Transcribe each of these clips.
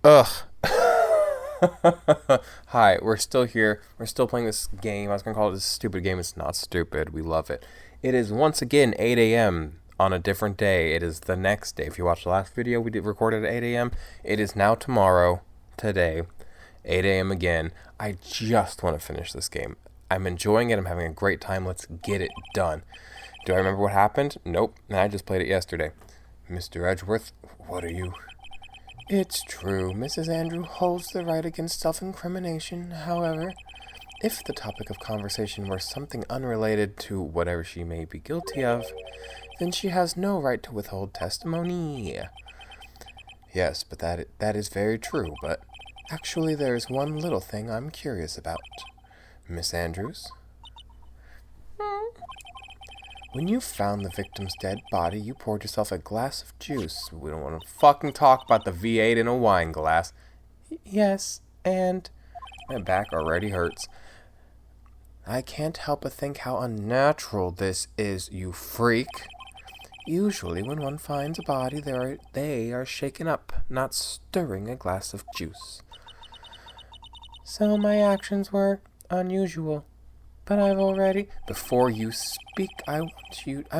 Ugh. Hi, we're still here. We're still playing this game. I was gonna call it this stupid game. It's not stupid. We love it. It is once again 8 a.m. on a different day. It is the next day. If you watched the last video, we did record it at 8 a.m. It is now tomorrow, today, 8 a.m. again. I just want to finish this game. I'm enjoying it. I'm having a great time. Let's get it done. Do I remember what happened? Nope. I just played it yesterday. Mr. Edgeworth, what are you? It's true, Mrs. Andrew holds the right against self-incrimination. However, if the topic of conversation were something unrelated to whatever she may be guilty of, then she has no right to withhold testimony. Yes, but that is very true, but actually there is one little thing I'm curious about. Miss Andrews? When you found the victim's dead body, you poured yourself a glass of juice. We don't want to fucking talk about the V8 in a wine glass. Yes, and my back already hurts. I can't help but think how unnatural this is, you freak. Usually when one finds a body, they are shaken up, not stirring a glass of juice. So my actions were unusual. But I've already... Before you speak, I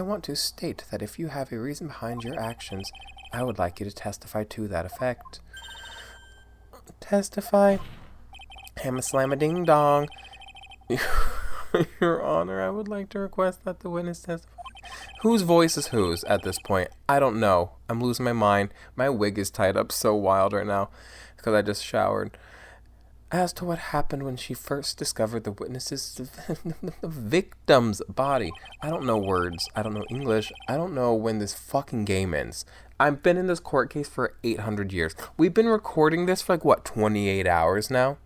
want to state that if you have a reason behind your actions, I would like you to testify to that effect. Testify? Hamma-slamma-ding-dong. Your Honor, I would like to request that the witness testify. Whose voice is whose at this point? I don't know. I'm losing my mind. My wig is tied up so wild right now because I just showered. As to what happened when she first discovered the the victim's body. I don't know words. I don't know English. I don't know when this fucking game ends. I've been in this court case for 800 years. We've been recording this for 28 hours now?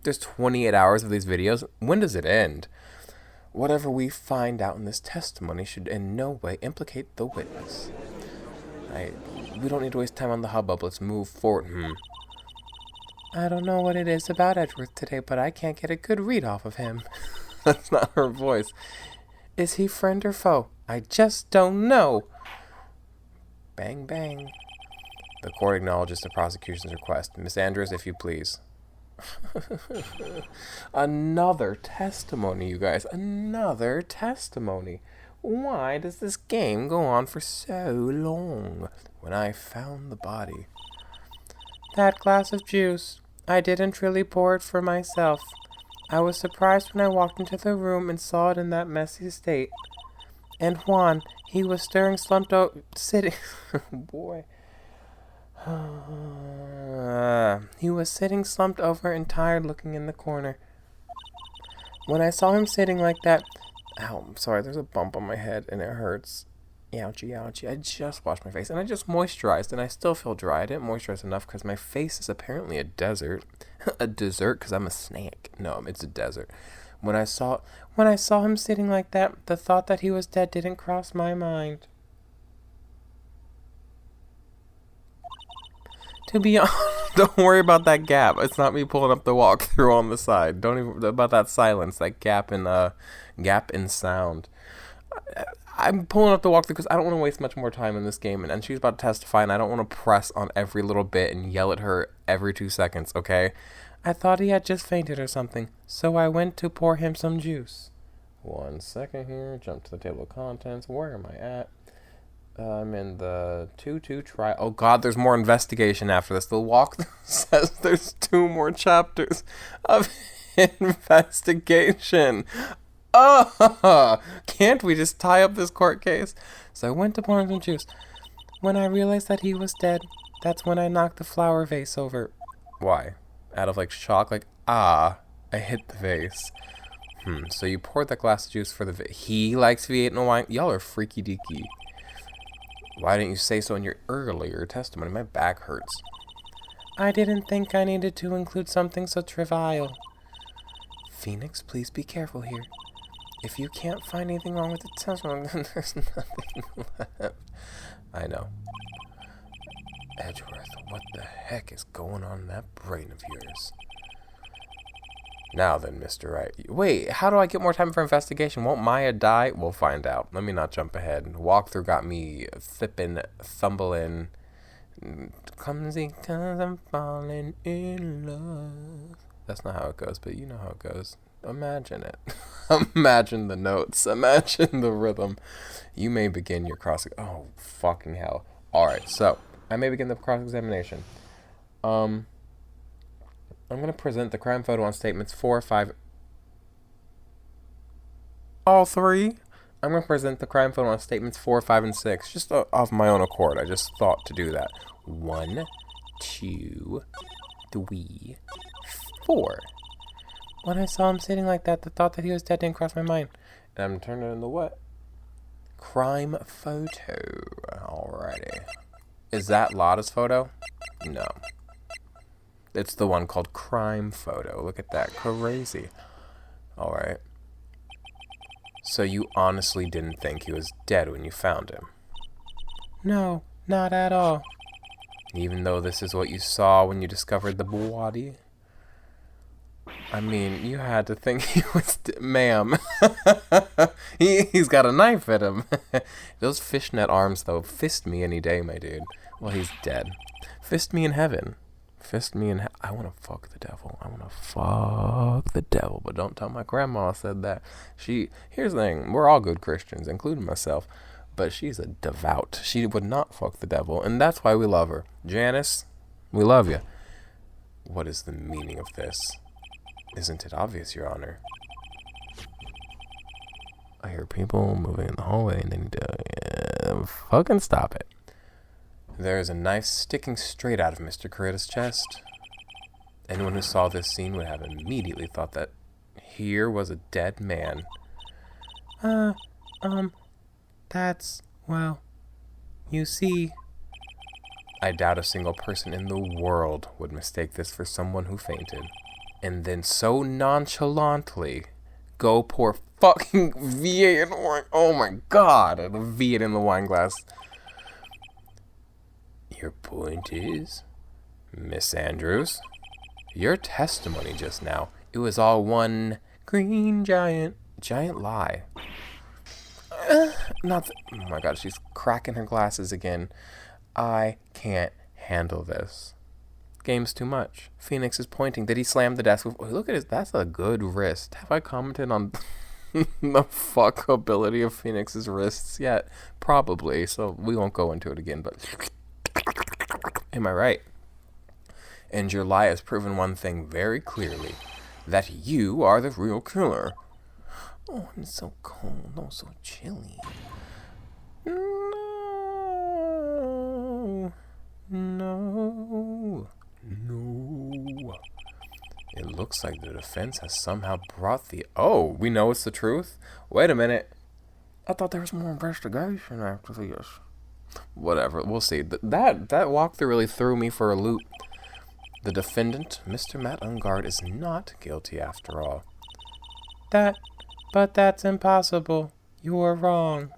There's 28 hours of these videos. When does it end? Whatever we find out in this testimony should in no way implicate the witness. We don't need to waste time on the hubbub. Let's move forward. I don't know what it is about Edgeworth today, but I can't get a good read off of him. That's not her voice. Is he friend or foe? I just don't know. Bang, bang. The court acknowledges the prosecution's request. Miss Andrews, if you please. Another testimony, you guys. Another testimony. Why does this game go on for so long? When I found the body. That glass of juice. I didn't really pour it for myself. I was surprised when I walked into the room and saw it in that messy state. And Juan, he was sitting... Boy. He was sitting slumped over and tired looking in the corner. When I saw him sitting like that... Ow, I'm sorry, there's a bump on my head and it hurts. Ouchie, ouchie. I just washed my face and I just moisturized and I still feel dry. I didn't moisturize enough because my face is apparently a desert. A dessert because I'm a snack. No, it's a desert. When I saw him sitting like that, the thought that he was dead didn't cross my mind. To be honest, don't worry about that gap. It's not me pulling up the walkthrough on the side. Don't even about that silence, that gap in sound. I'm pulling up the walkthrough because I don't want to waste much more time in this game, and she's about to testify, and I don't want to press on every little bit and yell at her every 2 seconds, okay? I thought he had just fainted or something, so I went to pour him some juice. 1 second here, jump to the table of contents. Where am I at? I'm in the 2-2 trial. Oh god, there's more investigation after this. The walkthrough says there's 2 more chapters of investigation. Oh, can't we just tie up this court case? So I went to pour him some juice. When I realized that he was dead, that's when I knocked the flower vase over. Why? Out of shock? I hit the vase. So you poured that glass of juice for the he likes V8 and wine? Y'all are freaky deaky. Why didn't you say so in your earlier testimony? My back hurts. I didn't think I needed to include something so trivial. Phoenix, please be careful here. If you can't find anything wrong with the testimony, then there's nothing left. I know. Edgeworth, what the heck is going on in that brain of yours? Now then, Mr. Wright. Wait, how do I get more time for investigation? Won't Maya die? We'll find out. Let me not jump ahead. Walkthrough got me thumbling Clumsy cause I'm falling in love. That's not how it goes, but you know how it goes. Imagine it. Imagine the notes. Imagine the rhythm. You may begin your cross. Oh, fucking hell. Alright, so I may begin the cross examination. I'm going to present the crime photo on statements 4, 5. All three? I'm going to present the crime photo on statements 4, 5, and 6. Just off my own accord. I just thought to do that. 1, 2, 3, 4. When I saw him sitting like that, the thought that he was dead didn't cross my mind. And I'm turning it into what? Crime photo. Alrighty. Is that Lotta's photo? No. It's the one called crime photo. Look at that. Crazy. Alright. So you honestly didn't think he was dead when you found him? No, not at all. Even though this is what you saw when you discovered the body? I mean, you had to think he was ma'am. He's got a knife at him. Those fishnet arms, though, fist me any day, my dude. Well, he's dead. Fist me in heaven. Fist me in I want to fuck the devil. I want to fuck the devil. But don't tell my grandma said that. Here's the thing. We're all good Christians, including myself. But she's a devout. She would not fuck the devil. And that's why we love her. Janice, we love you. What is the meaning of this? Isn't it obvious, Your Honor? I hear people moving in the hallway and they need to fucking stop it. There is a knife sticking straight out of Mr. Corrida's chest. Anyone who saw this scene would have immediately thought that here was a dead man. That's, well, you see. I doubt a single person in the world would mistake this for someone who fainted. And then so nonchalantly go pour fucking V8 in the wine. Oh my god, the V8 in the wine glass. Your point is, Miss Andrews, your testimony just now, it was all one green giant lie. Oh my god, she's cracking her glasses again. I can't handle this. Game's too much. Phoenix is pointing. Did he slam the desk? Look at his. That's a good wrist. Have I commented on the fuckability of Phoenix's wrists yet? Probably. So we won't go into it again. But am I right? And your lie has proven one thing very clearly: that you are the real killer. Oh, I'm so cold. Oh, so chilly. No. It looks like the defense has somehow brought the... Oh, we know it's the truth? Wait a minute. I thought there was more investigation after this. Whatever, we'll see. That walkthrough really threw me for a loop. The defendant, Mr. Matt Ungard, is not guilty after all. But that's impossible. You are wrong.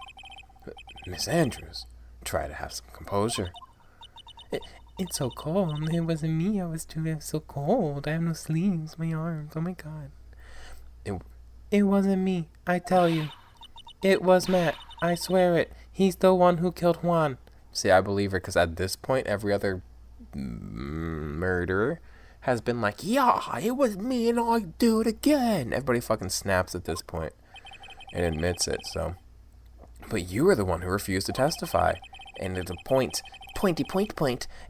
Miss Andrews, try to have some composure. It's so cold. It wasn't me. I was so cold. I have no sleeves. My arms. Oh my god. It wasn't me. I tell you. It was Matt. I swear it. He's the one who killed Juan. See, I believe her because at this point, every other murderer has been like, yeah, it was me and I'll do it again. Everybody fucking snaps at this point and admits it, so. But you were the one who refused to testify. And at a point,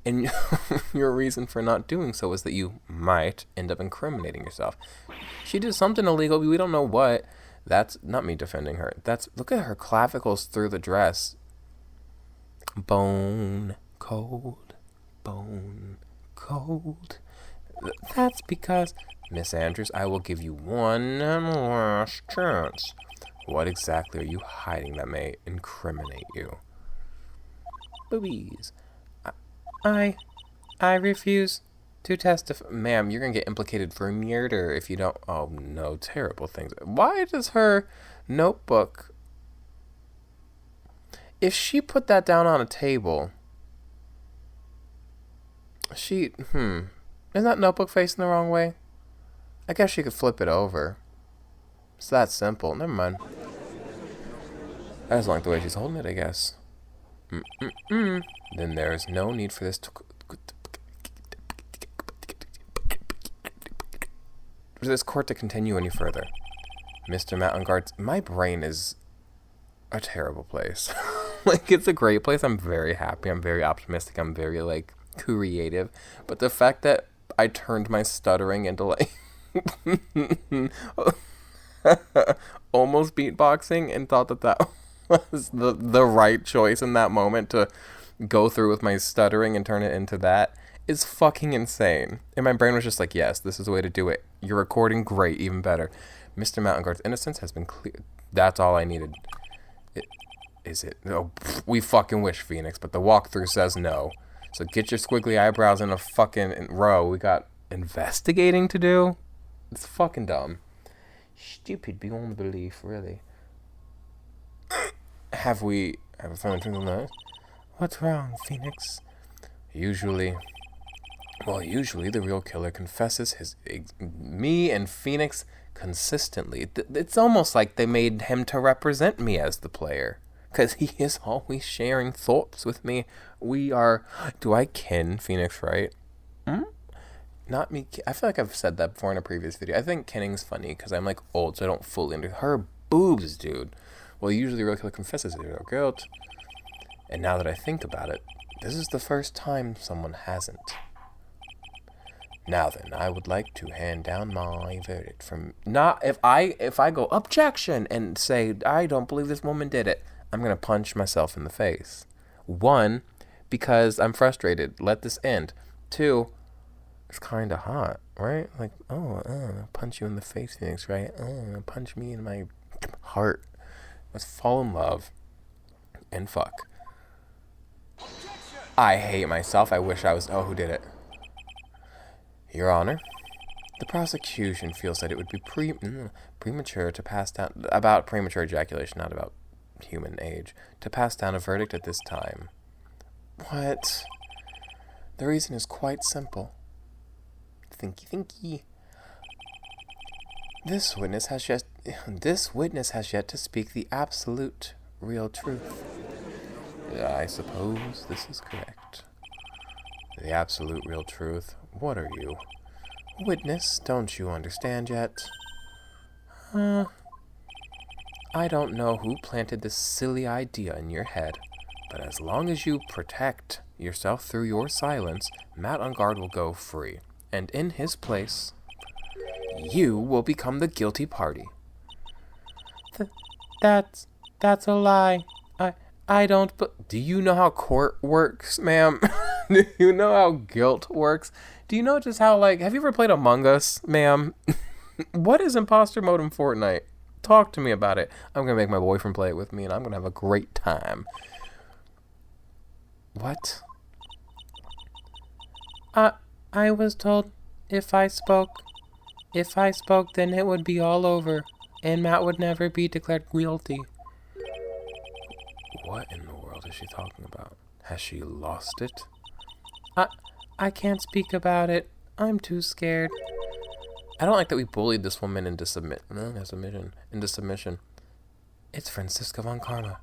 and your reason for not doing so was that you might end up incriminating yourself. She did something illegal, we don't know what. That's not me defending her. Look at her clavicles through the dress. Bone cold. That's because... Miss Andrews, I will give you one last chance. What exactly are you hiding that may incriminate you? Boobies. I refuse to testify. Ma'am, you're gonna get implicated for murder if you don't... Oh, no, terrible things. Why does her notebook... If she put that down on a table... Isn't that notebook facing the wrong way? I guess she could flip it over. It's that simple. Never mind. I just like the way she's holding it, I guess. Then there is no need for this court to continue any further. Mr. Mountain Guard, my brain is a terrible place. Like, it's a great place. I'm very happy. I'm very optimistic. I'm very, like, creative. But the fact that I turned my stuttering into, like, almost beatboxing and thought that was the right choice in that moment to go through with my stuttering and turn it into that is fucking insane. And my brain was just like, yes, this is the way to do it. You're recording great, even better. Mr. Mountain Guard's innocence has been clear. That's all I needed. Is it? Oh, we fucking wish, Phoenix, but the walkthrough says no. So get your squiggly eyebrows in a fucking row. We got investigating to do. It's fucking dumb. Stupid beyond belief, really. Have we found anything else? What's wrong, Phoenix? Usually the real killer confesses me and Phoenix consistently. It's almost like they made him to represent me as the player. Because he is always sharing thoughts with me. Do I kin Phoenix Wright? Not me. I feel like I've said that before in a previous video. I think kinning's funny because I'm like old, so I don't fully understand. Her boobs, dude. Well, usually the real killer confesses his real guilt. And now that I think about it, this is the first time someone hasn't. Now then, I would like to hand down my verdict from if I go objection and say I don't believe this woman did it, I'm gonna punch myself in the face. 1, because I'm frustrated. Let this end. 2, it's kind of hot, right? Like, punch you in the face, Phoenix, right? Punch me in my heart. Let's fall in love and fuck. I hate myself. I wish I was. Oh, who did it? Your Honor, the prosecution feels that it would be premature to pass down about premature ejaculation, not about human age, to pass down a verdict at this time. What? The reason is quite simple. Thinky. This witness has yet to speak the absolute real truth. I suppose this is correct. The absolute real truth. What are you? Witness, don't you understand yet? I don't know who planted this silly idea in your head, but as long as you protect yourself through your silence, Matt on guard will go free. And in his place, you will become the guilty party. That's a lie. I don't. Do you know how court works, ma'am? Do you know how guilt works? Do you know just how, like, have you ever played Among Us, ma'am? What is imposter mode in Fortnite? Talk to me about it. I'm gonna make my boyfriend play it with me, and I'm gonna have a great time. What? I was told if I spoke, then it would be all over, and Matt would never be declared guilty. What in the world is she talking about? Has she lost it? I can't speak about it. I'm too scared. I don't like that we bullied this woman into submission. It's Francisca von Karma.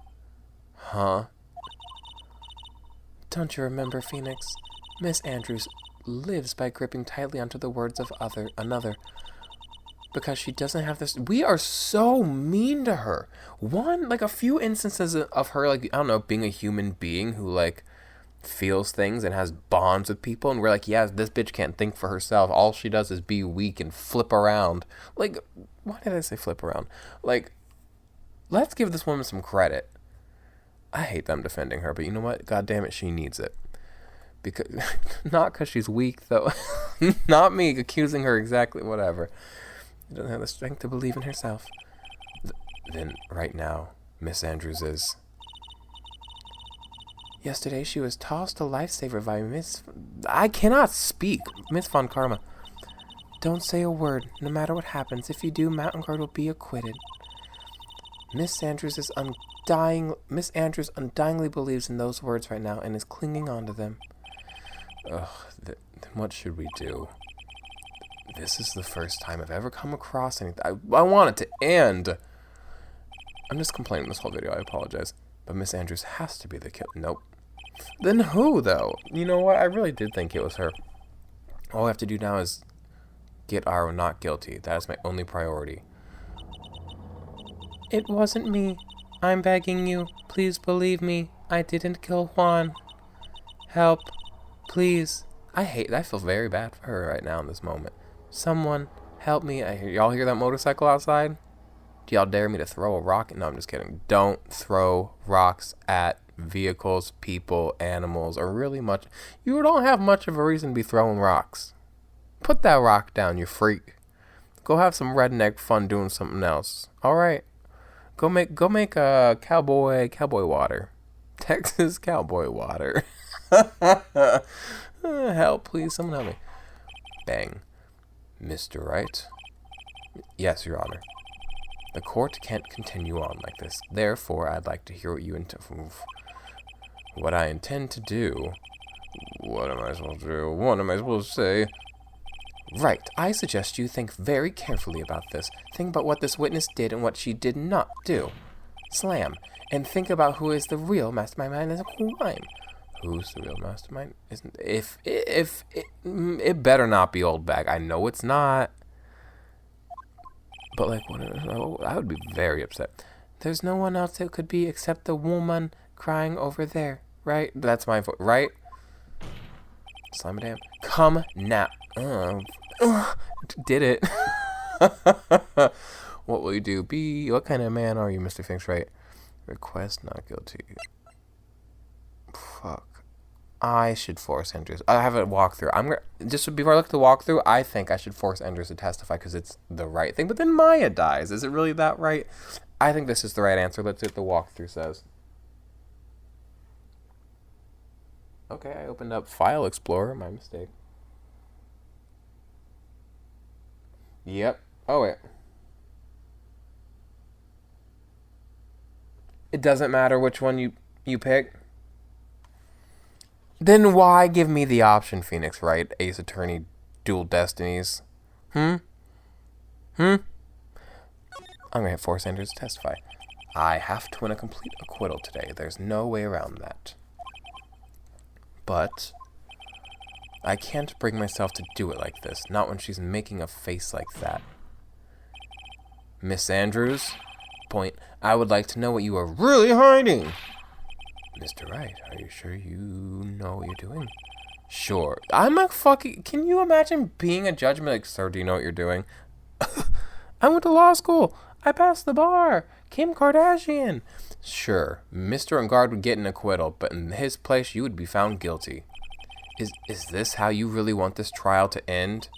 Huh? Don't you remember, Phoenix? Miss Andrews lives by gripping tightly onto the words of another. Because she doesn't have this. We are so mean to her. A few instances of her, like, I don't know, being a human being who, like, feels things and has bonds with people, and we're like, yeah, this bitch can't think for herself. All she does is be weak and flip around. Like, why did I say flip around? Like, let's give this woman some credit. I hate them defending her, but you know what? God damn it, she needs it. Because not because she's weak, though. Not me accusing her exactly, whatever. She doesn't have the strength to believe in herself. Then, right now, Miss Andrews is. Yesterday, she was tossed a lifesaver by I cannot speak. Miss Von Karma. Don't say a word, no matter what happens. If you do, Mountain Guard will be acquitted. Miss Andrews undyingly believes in those words right now and is clinging on to them. Ugh, then what should we do? This is the first time I've ever come across anything. I want it to end. I'm just complaining this whole video. I apologize. But Miss Andrews has to be the killer. Nope. Then who, though? You know what? I really did think it was her. All I have to do now is get Aro not guilty. That is my only priority. It wasn't me. I'm begging you. Please believe me. I didn't kill Juan. Help. Please. I feel very bad for her right now in this moment. Someone help me. Y'all hear that motorcycle outside? Do y'all dare me to throw a rock? No, I'm just kidding. Don't throw rocks at vehicles, people, animals, or really much. You don't have much of a reason to be throwing rocks. Put that rock down, you freak. Go have some redneck fun doing something else. All right. Go make a cowboy water. Texas cowboy water. Help, please. Someone help me. Bang. Mr. Wright? Yes, Your Honor. The court can't continue on like this. Therefore, I'd like to hear what I intend to do. What am I supposed to do? What am I supposed to say? Right. I suggest you think very carefully about this. Think about what this witness did and what she did not do. Slam. And think about who is the real mastermind behind this crime. Who's the real mastermind? If it better not be Old Bag. I know it's not. But like, I would be very upset. There's no one else it could be except the woman crying over there, right? That's my vote, right? Slam damn. Come now. Did it. What will you do? What kind of man are you, Mr. Finks, right? Request not guilty. Fuck. I should force Andrews. I have a walkthrough. Just before I look at the walkthrough, I think I should force Andrews to testify because it's the right thing. But then Maya dies. Is it really that right? I think this is the right answer. Let's see what the walkthrough says. Okay, I opened up File Explorer. My mistake. Yep. Oh, wait. It doesn't matter which one you pick. Then why give me the option, Phoenix Wright, Ace Attorney, Dual Destinies? I'm going to force Andrews to testify. I have to win a complete acquittal today. There's no way around that. But I can't bring myself to do it like this. Not when she's making a face like that. Miss Andrews, point. I would like to know what you are really hiding. Mr. Wright, are you sure you know what you're doing? Sure. I'm a fucking... Can you imagine being a judge and be like, sir, do you know what you're doing? I went to law school. I passed the bar. Kim Kardashian. Sure. Mr. Ungard would get an acquittal, but in his place, you would be found guilty. Is this how you really want this trial to end?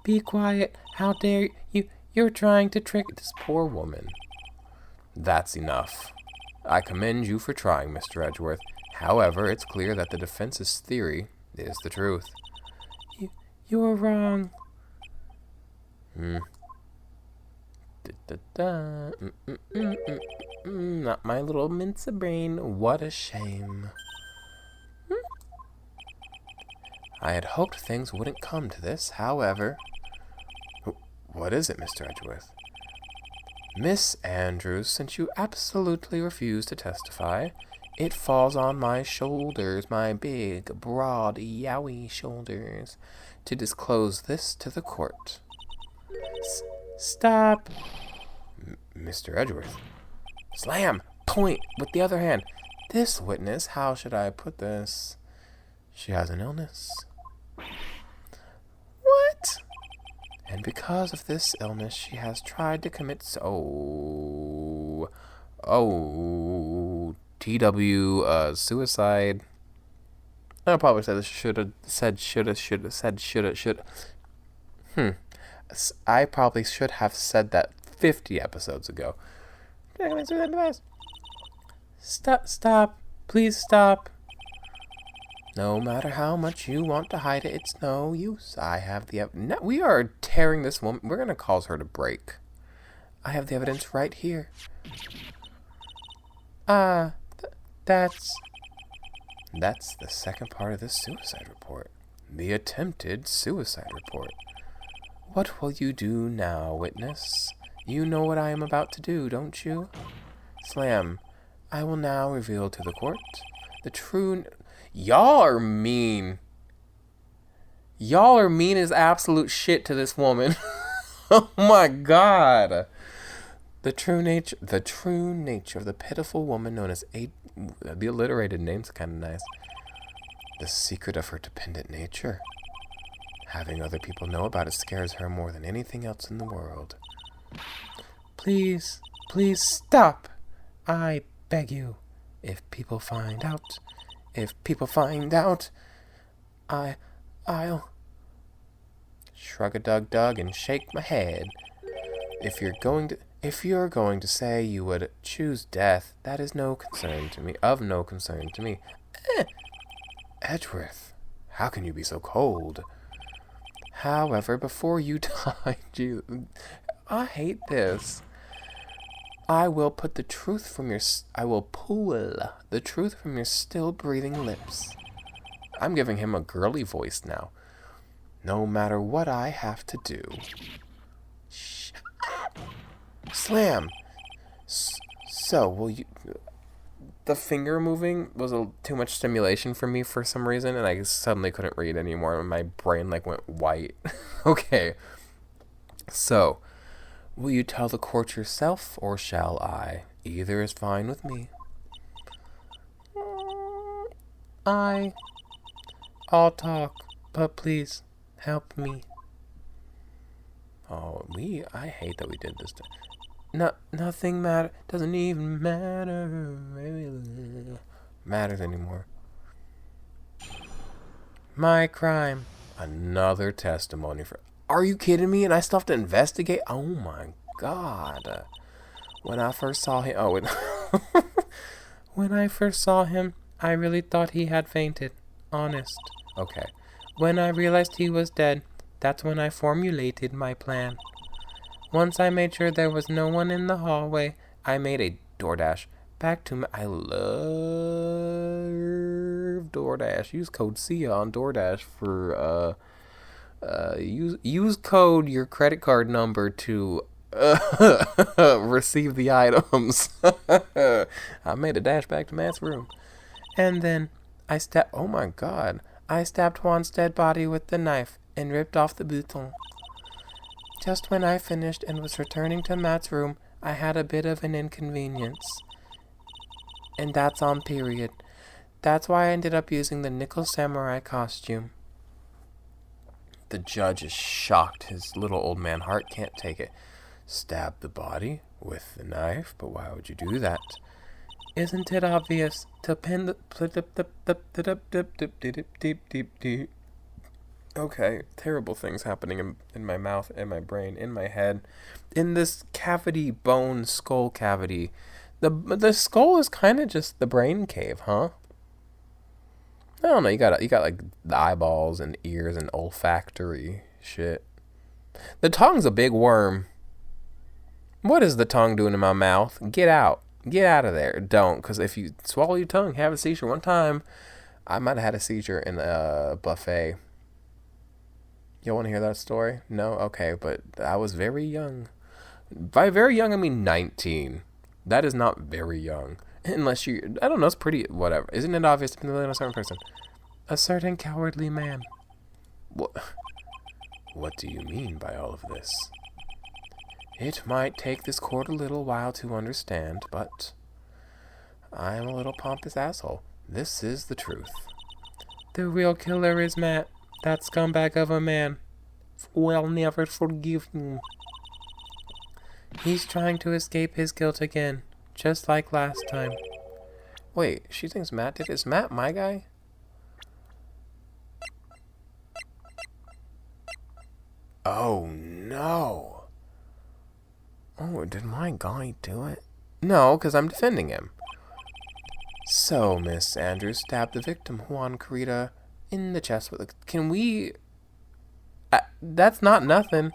Be quiet. How dare you? You're trying to trick this poor woman. That's enough. I commend you for trying, Mr. Edgeworth. However, it's clear that the defense's theory is the truth. You're wrong. Not my little mince of brain. What a shame. I had hoped things wouldn't come to this, however... What is it, Mr. Edgeworth? Miss Andrews, since you absolutely refuse to testify, it falls on my shoulders, my big, broad, yowie shoulders, to disclose this to the court. Stop. Mr. Edgeworth. Slam! Point with the other hand. This witness, how should I put this? She has an illness. What? And because of this illness, she has tried to commit suicide. I probably should. I probably should have said that 50 episodes ago. Stop. Please stop. No matter how much you want to hide it, it's no use. I have the evidence. We are tearing this woman. We're going to cause her to break. I have the evidence right here. That's the second part of this suicide report. The attempted suicide report. What will you do now, witness? You know what I am about to do, don't you? Slam. I will now reveal to the court the true... Y'all are mean. Y'all are mean as absolute shit to this woman. Oh my god. The true nature of the pitiful woman known as the alliterated name's kind of nice. The secret of her dependent nature. Having other people know about it scares her more than anything else in the world. Please stop. I beg you. If people find out, I'll shrug a dug and shake my head. If you're going to say you would choose death, that is no concern to me. Edgeworth, how can you be so cold? However, before you die, Jesus, I hate this. I will pull the truth from your still breathing lips. I'm giving him a girly voice now. No matter what I have to do. Slam. So, will you... The finger moving was too much stimulation for me for some reason, and I suddenly couldn't read anymore, and my brain, went white. Okay. So, will you tell the court yourself, or shall I? Either is fine with me. I'll talk, but please, help me. Oh, I hate that we did this. Nothing doesn't even matters anymore. My crime. Another testimony for... Are you kidding me? And I still have to investigate? Oh my god. When I first saw him... Oh, wait. When I first saw him, I really thought he had fainted. Honest. Okay. When I realized he was dead, that's when I formulated my plan. Once I made sure there was no one in the hallway, I made a DoorDash back to my... I love DoorDash. Use code Siaha on DoorDash for, use code your credit card number to, receive the items. I made a dash back to Matt's room. And then oh my god. I stabbed Juan's dead body with the knife and ripped off the bouton. Just when I finished and was returning to Matt's room, I had a bit of an inconvenience. And that's on period. That's why I ended up using the nickel samurai costume. The judge is shocked. His little old man heart can't take it. Stab the body with the knife? But why would you do that? Isn't it obvious? To pin the... Okay, terrible things happening in my mouth, in my brain, in my head. In this cavity, bone, skull cavity. The skull is kind of just the brain cave, huh? I don't know, you got like the eyeballs and ears and olfactory shit. The tongue's a big worm. What is the tongue doing in my mouth? Get out. Get out of there. Don't, because if you swallow your tongue, have a seizure. One time, I might have had a seizure in a buffet. You want to hear that story? No? Okay, but I was very young. By very young, I mean 19. That is not very young. Unless you... I don't know, it's pretty... Whatever. Isn't it obvious to a certain person? A certain cowardly man. What do you mean by all of this? It might take this court a little while to understand, but... I am a little pompous asshole. This is the truth. The real killer is Matt. That scumbag of a man will never forgive him. He's trying to escape his guilt again, just like last time. Wait, she thinks Matt did it? Is Matt my guy? Oh, no. Oh, did my guy do it? No, because I'm defending him. So, Miss Andrews stabbed the victim, Juan Carita, in the chest with a... Can we... that's not nothing.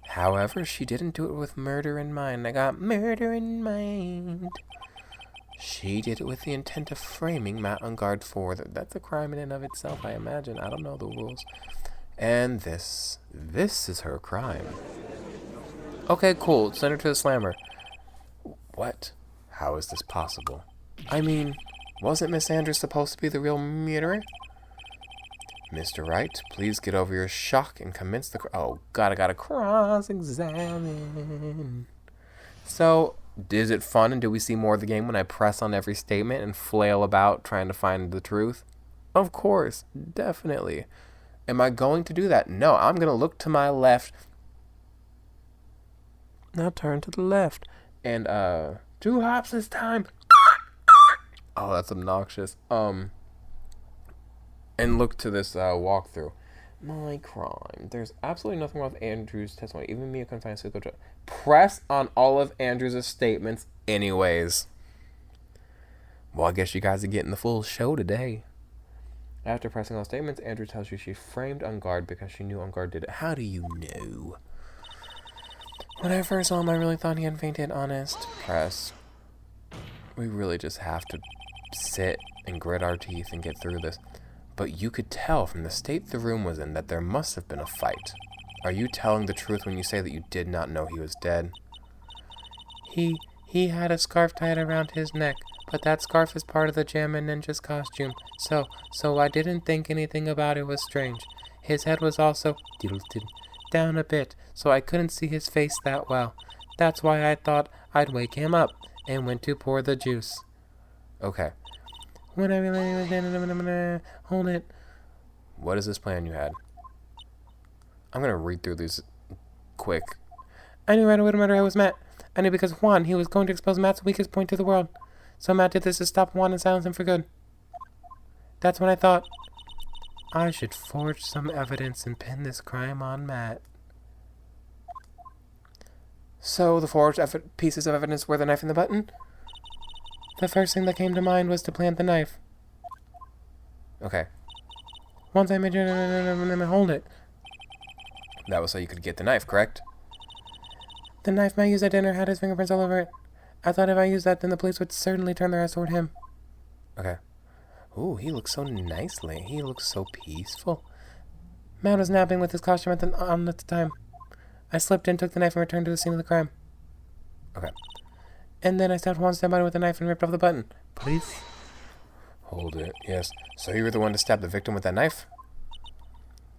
However, she didn't do it with murder in mind. I got murder in mind. She did it with the intent of framing Matt on guard for... That's a crime in and of itself, I imagine. I don't know the rules. And this is her crime. Okay, cool. Send her to the slammer. What? How is this possible? I mean, wasn't Miss Andrews supposed to be the real murderer? Mr. Wright, please get over your shock and commence the... Oh, God, I gotta cross-examine. So, is it fun, and do we see more of the game when I press on every statement and flail about trying to find the truth? Of course, definitely. Am I going to do that? No, I'm going to look to my left. Now turn to the left. And, 2 hops this time. Oh, that's obnoxious. And look to this walkthrough. My crime. There's absolutely nothing wrong with Andrew's testimony. Even me, I couldn't find a single joke. Press on all of Andrew's statements anyways. Well, I guess you guys are getting the full show today. After pressing all statements, Andrew tells you she framed On Guard because she knew On Guard did it. How do you know? When I first saw him, I really thought he had fainted. Honest. Press. We really just have to sit and grit our teeth and get through this. But you could tell from the state the room was in that there must have been a fight. Are you telling the truth when you say that you did not know he was dead? He had a scarf tied around his neck, but that scarf is part of the Jammin' Ninja's costume, so I didn't think anything about it was strange. His head was also tilted down a bit, so I couldn't see his face that well. That's why I thought I'd wake him up, and went to pour the juice. Okay. When I really was dead, hold it. What is this plan you had? I'm gonna read through these quick. I knew right away no matter how it was Matt. I knew because Juan, he was going to expose Matt's weakest point to the world. So Matt did this to stop Juan and silence him for good. That's when I thought, I should forge some evidence and pin this crime on Matt. So the forged pieces of evidence were the knife and the button? The first thing that came to mind was to plant the knife. Okay. Once I made it, hold it. That was so you could get the knife, correct? The knife Matt used at dinner had his fingerprints all over it. I thought if I used that, then the police would certainly turn their eyes toward him. Okay. Ooh, he looks so nicely. He looks so peaceful. Matt was napping with his costume at the time. I slipped in, took the knife, and returned to the scene of the crime. Okay. And then I stabbed Juan's dead body with a knife and ripped off the button. Please? Hold it. Yes. So you were the one to stab the victim with that knife?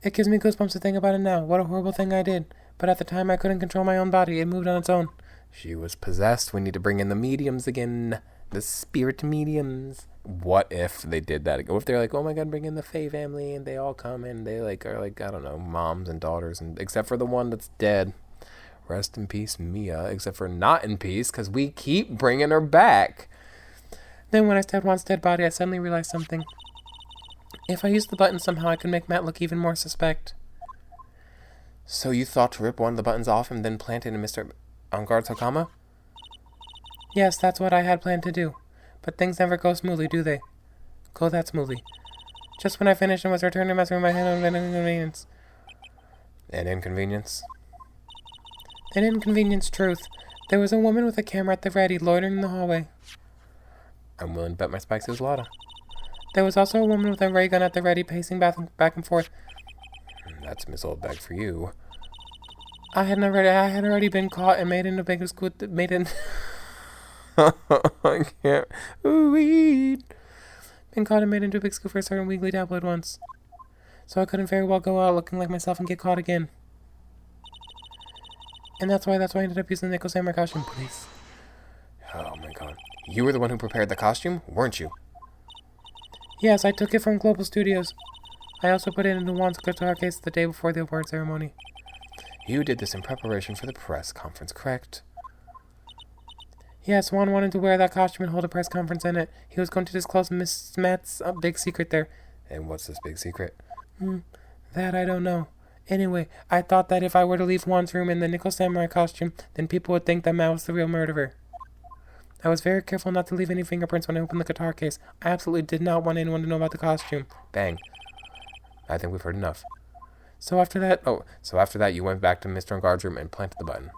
It gives me goosebumps to think about it now. What a horrible thing I did. But at the time, I couldn't control my own body. It moved on its own. She was possessed. We need to bring in the mediums again. The spirit mediums. What if they did that? What if they're like, oh my god, bring in the Faye family, and they all come and they are I don't know, moms and daughters, and except for the one that's dead. Rest in peace, Mia, except for not in peace, because we keep bringing her back. Then when I stabbed Juan's dead body, I suddenly realized something. If I used the button somehow, I could make Matt look even more suspect. So you thought to rip one of the buttons off and then plant it in Mr. On Guard's Hakama? Yes, that's what I had planned to do. But things never go smoothly, do they? Go that smoothly. Just when I finished and was returning to messing with my hand on an inconvenience. An inconvenience? An inconvenience, truth. There was a woman with a camera at the ready, loitering in the hallway. I'm willing to bet my spikes it was Lotta. There was also a woman with a ray gun at the ready, pacing back and forth. That's Miss Oldbag for you. I had already been caught and made into big school. I can't read. Been caught and made into a big school for a certain weekly tabloid once. So I couldn't very well go out looking like myself and get caught again. And that's why I ended up using the Nickel Samurai costume, please. Oh my god. You were the one who prepared the costume, weren't you? Yes, I took it from Global Studios. I also put it into Juan's guitar case the day before the award ceremony. You did this in preparation for the press conference, correct? Yes, Juan wanted to wear that costume and hold a press conference in it. He was going to disclose Miss Matt's big secret there. And what's this big secret? That I don't know. Anyway, I thought that if I were to leave Juan's room in the Nickel Samurai costume, then people would think that Matt was the real murderer. I was very careful not to leave any fingerprints when I opened the guitar case. I absolutely did not want anyone to know about the costume. Bang. I think we've heard enough. So after that, you went back to Mr. Guard's room and planted the button.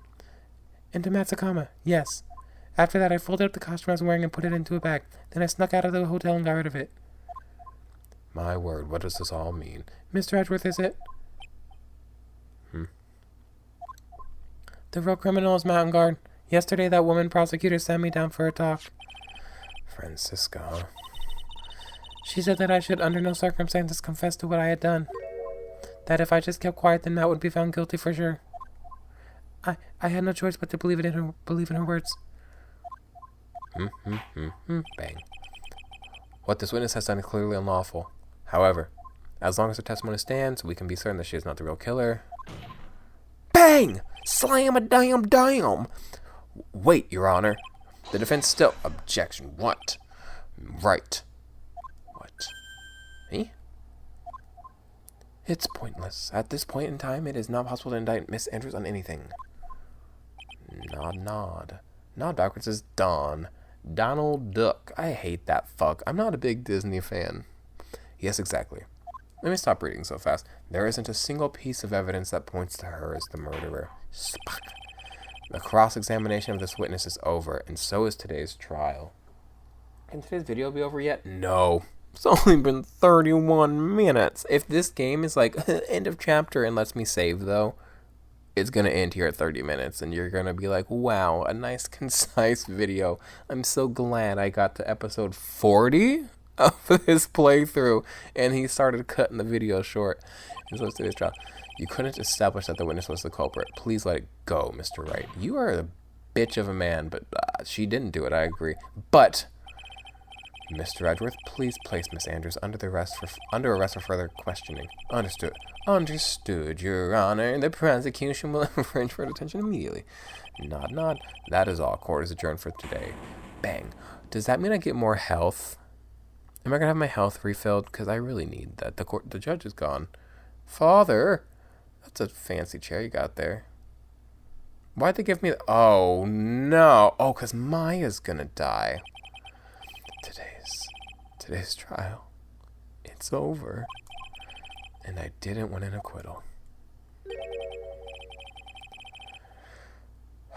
Into Matsukama, yes. After that, I folded up the costume I was wearing and put it into a bag. Then I snuck out of the hotel and got rid of it. My word, what does this all mean? Mr. Edgeworth, is it? The real criminal is Matt On Guard. Yesterday, that woman prosecutor sent me down for a talk. Francisca, huh? She said that I should under no circumstances confess to what I had done. That if I just kept quiet, then Matt would be found guilty for sure. I had no choice but to believe in her words. Bang. What this witness has done is clearly unlawful. However, as long as her testimony stands, we can be certain that she is not the real killer. Bang! Slam a damn! Wait, Your Honor. The defense still... Objection. What? Right. What? Me? It's pointless. At this point in time, it is not possible to indict Miss Andrews on anything. Nod. Nod backwards is Don. Donald Duck. I hate that fuck. I'm not a big Disney fan. Yes, exactly. Let me stop reading so fast. There isn't a single piece of evidence that points to her as the murderer. Spock. The cross-examination of this witness is over, and so is today's trial. Can today's video be over yet? No. It's only been 31 minutes. If this game is like end of chapter and lets me save, though, it's going to end here at 30 minutes, and you're going to be like, wow, a nice, concise video. I'm so glad I got to episode 40 of this playthrough, and he started cutting the video short. And so it's today's trial. You couldn't establish that the witness was the culprit. Please let it go, Mr. Wright. You are a bitch of a man, but she didn't do it, I agree. But... Mr. Edgeworth, please place Miss Andrews under arrest for further questioning. Understood. Understood, Your Honor. The prosecution will arrange for detention immediately. Nod. That is all. Court is adjourned for today. Bang. Does that mean I get more health? Am I gonna have my health refilled? Because I really need that. The judge is gone. Father, that's a fancy chair you got there. Why'd they give me? Oh no! Oh, because Maya's gonna die. Today's trial. It's over. And I didn't win an acquittal.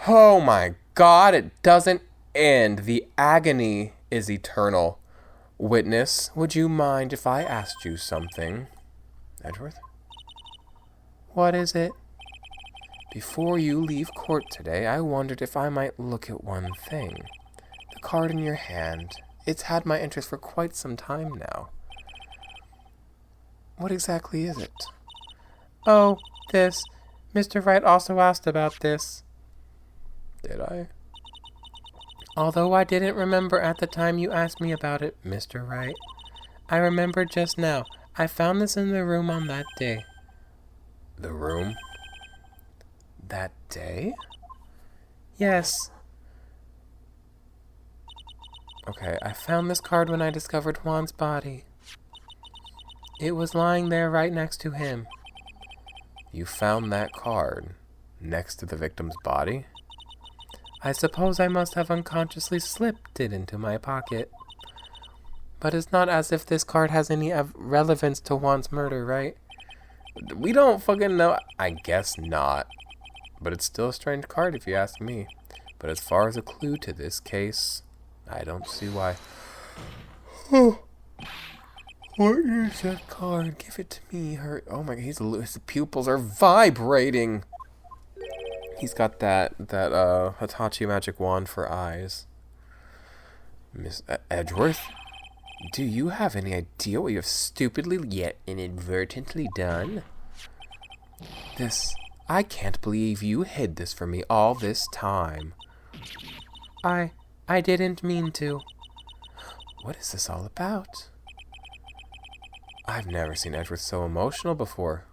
Oh my God, it doesn't end. The agony is eternal. Witness, would you mind if I asked you something? Edgeworth? What is it? Before you leave court today, I wondered if I might look at one thing. The card in your hand. It's had my interest for quite some time now. What exactly is it? Oh, this. Mr. Wright also asked about this. Did I? Although I didn't remember at the time you asked me about it, Mr. Wright. I remember just now. I found this in the room on that day. The room? That day? Yes. Okay, I found this card when I discovered Juan's body. It was lying there right next to him. You found that card next to the victim's body? I suppose I must have unconsciously slipped it into my pocket. But it's not as if this card has any relevance to Juan's murder, right? We don't fucking know. I guess not. But it's still a strange card if you ask me. But as far as a clue to this case, I don't see why. What is that card? Give it to me. Oh my God, his pupils are vibrating. He's got that Hitachi magic wand for eyes. Miss Edgeworth, do you have any idea what you have stupidly yet inadvertently done? I can't believe you hid this from me all this time. I didn't mean to. What is this all about? I've never seen Edgeworth so emotional before.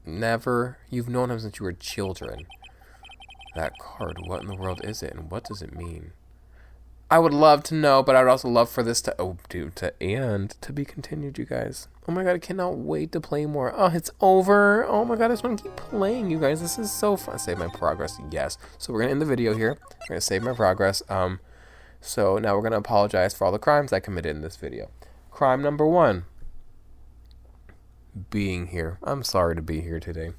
Never. You've known him since you were children. That card, what in the world is it, and what does it mean? I would love to know, but I would also love for this to end, to be continued, you guys. Oh my God, I cannot wait to play more. Oh, it's over. Oh my God, I just want to keep playing, you guys. This is so fun. Save my progress, yes. So we're going to end the video here. We're going to save my progress. So now we're going to apologize for all the crimes I committed in this video. Crime number 1. Being here. I'm sorry to be here today.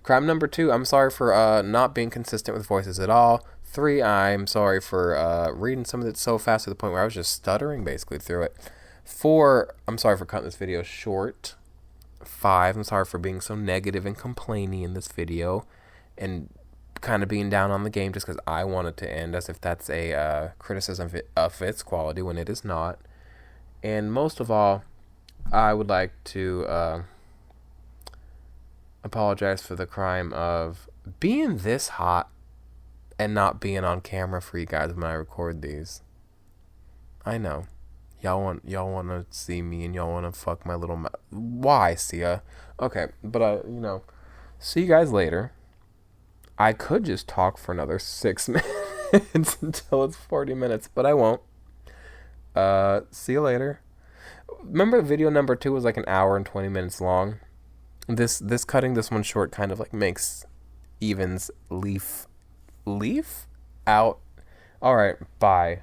Crime number 2. I'm sorry for not being consistent with voices at all. 3. I'm sorry for reading some of it so fast to the point where I was just stuttering basically through it. 4. I'm sorry for cutting this video short. 5. I'm sorry for being so negative and complaining in this video. And kind of being down on the game just because I want it to end, as if that's a criticism of its quality when it is not. And most of all, I would like to apologize for the crime of being this hot and not being on camera for you guys when I record these. I know. Y'all want to see me and y'all want to fuck my little mouth. Why, Sia? Okay, but see you guys later. I could just talk for another 6 minutes until it's 40 minutes, but I won't. See you later. Remember video number 2 was like an hour and 20 minutes long? This cutting this one short kind of like evens leaf out. All right, bye.